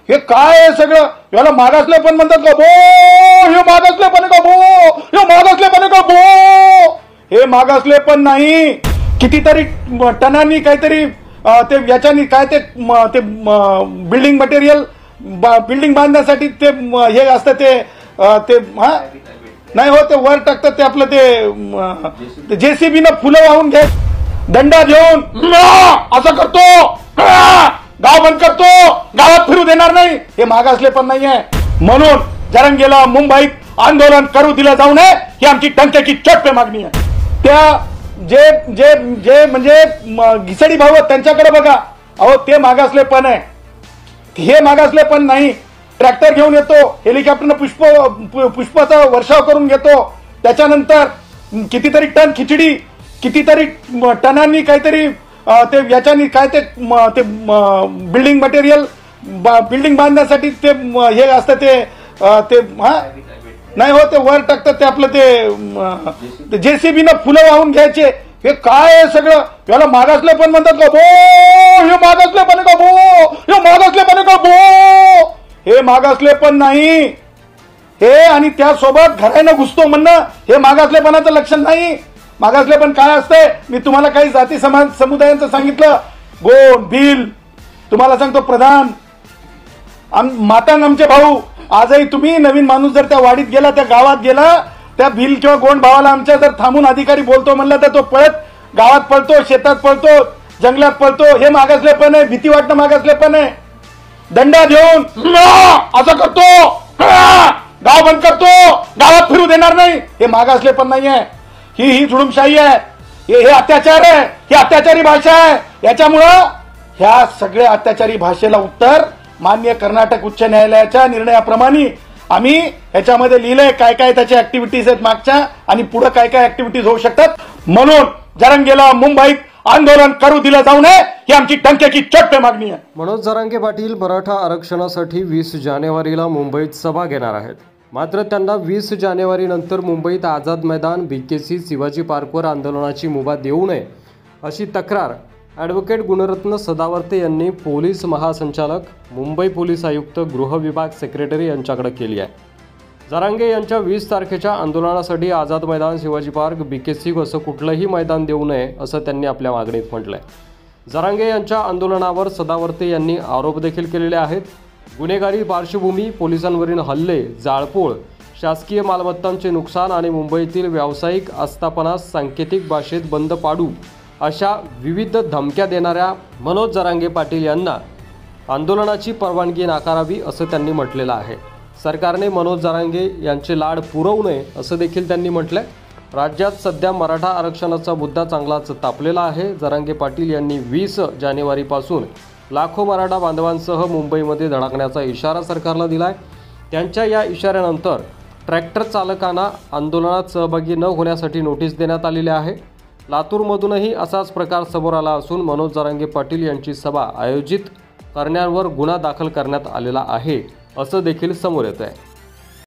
हे काय आहे सगळं? याला मागासले पण म्हणतात का? भो हे मागासले पण का? भो हे मागासले पण का? भो हे मागासले पण नाही. कितीतरी टनांनी काहीतरी ते याच्यानी काय ते बिल्डिंग मटेरियल बिल्डिंग बांधण्यासाठी ते हे असतं ते हा नाही हो ते वर टाकतात ते आपलं ते JCB न फुलं वाहून घे दंडा घेऊन असं करतो गाव बंद करतो गावात फिरू देणार नाही. हे मागासले पण नाही आहे. म्हणून जरंगेला मुंबईत आंदोलन करू दिलं जाऊ नये ही आमची टंक्याची चोट मागणी आहे. त्या जे जे जे म्हणजे घिसडी भाऊ त्यांच्याकडे बघा. अहो ते मागासले पण आहे. हे मागासले पण नाही. ट्रॅक्टर घेऊन येतो हेलिकॉप्टरनं पुष्पाचा वर्षाव करून घेतो. त्याच्यानंतर कितीतरी टन खिचडी कितीतरी टनांनी काहीतरी ते याच्यानी काय ते बिल्डिंग मटेरियल बिल्डिंग बांधण्यासाठी ते हे असतं ते हा नाही हो ते वर टाकतात ते आपलं ते JCB न फुलं वाहून घ्यायचे. हे काय आहे सगळं? याला मागासले पण म्हणतात का? भो हे मागासले पण का? भो हे मागासले पण का? भो हे मागासले पण नाही. हे आणि त्यासोबत घरानं घुसतो म्हणणं हे मागासलेपणाचं लक्षण नाही. मागासलेपण काय असते? मी तुम्हाला काही जाती समाज समुदायांचं सांगितलं. गोंड भील तुम्हाला सांगतो प्रधान मातांग आमचे भाऊ. आजही तुम्ही नवीन माणूस जर त्या वाडीत गेला त्या गावात गेला त्या भील किंवा गोंड भावाला आमच्या जर थांबून अधिकारी बोलतो म्हणलं तर तो पळत गावात पळतो शेतात पळतो जंगलात पळतो. हे मागासलेपण आहे. भीती वाटणं मागासलेपण आहे. दंडा घेऊन असं करतो गाव बंद करतो गावात फिरू देणार नाही. हे मागासलेपण नाही आहे. ही जुलूमशाही आहे. हे अत्याचार आहे. ही अत्याचारी भाषा आहे. याच्यामुळं ह्या सगळ्या अत्याचारी भाषेला उत्तर मान्य कर्नाटक उच्च न्यायालयाच्या निर्णयाप्रमाणे आम्ही ह्याच्यामध्ये लिहिलंय काय काय त्याच्या ऍक्टिव्हिटीज आहेत मागच्या आणि पुढे काय काय ऍक्टिव्हिटीज होऊ शकतात. म्हणून जरंगेला मुंबईत आंदोलन करू दिलं जाऊ नये ही आमची टंक्याची चोट मागणी आहे. मनोज जरांगे पाटील मराठा आरक्षणासाठी 20 जानेवारीला मुंबईत सभा घेणार आहेत. मात्र त्यांना 20 जानेवारी नंतर मुंबईत आझाद मैदान BKC शिवाजी पार्कवर आंदोलनाची मुभा देऊ नये अशी तक्रार ॲडव्होकेट गुणरत्न सदावर्ते यांनी पोलीस महासंचालक मुंबई पोलीस आयुक्त गृह विभाग सेक्रेटरी यांच्याकडे केली आहे. जरांगे यांच्या 20 तारखेच्या आंदोलनासाठी आझाद मैदान शिवाजी पार्क BKC असं कुठलंही मैदान देऊ नये असं त्यांनी आपल्या मागणीत म्हटलंय. जरांगे यांच्या आंदोलनावर सदावर्ते यांनी आरोप देखील केलेले आहेत. गुन्हेगारी पार्श्वभूमी पोलिसांवरील हल्ले जाळपोळ शासकीय मालमत्तांचे नुकसान आणि मुंबईतील व्यावसायिक आस्थापनास सांकेतिक भाषेत बंद पाडू अशा विविध धमक्या देणाऱ्या मनोज जरांगे पाटील यांना आंदोलनाची परवानगी नाकारावी असं त्यांनी म्हटलेलं आहे. सरकारने मनोज जरांगे यांचे लाड पुरवू नये असं देखील त्यांनी म्हटलंय. राज्यात सध्या मराठा आरक्षणाचा मुद्दा चांगलाच तापलेला आहे. जरांगे पाटील यांनी 20 जानेवारीपासून लाखो मराठा बांधवांसह मुंबईमध्ये धडकण्याचा इशारा सरकारला दिलाय. त्यांच्या या इशाऱ्यानंतर ट्रॅक्टर चालकांना आंदोलनात सहभागी न होण्यासाठी नोटीस देण्यात आलेली आहे. लातूरमधूनही असाच प्रकार समोर आला असून मनोज जरांगे पाटील यांची सभा आयोजित करण्यावर गुन्हा दाखल करण्यात आलेला आहे असं देखील समोर येत आहे.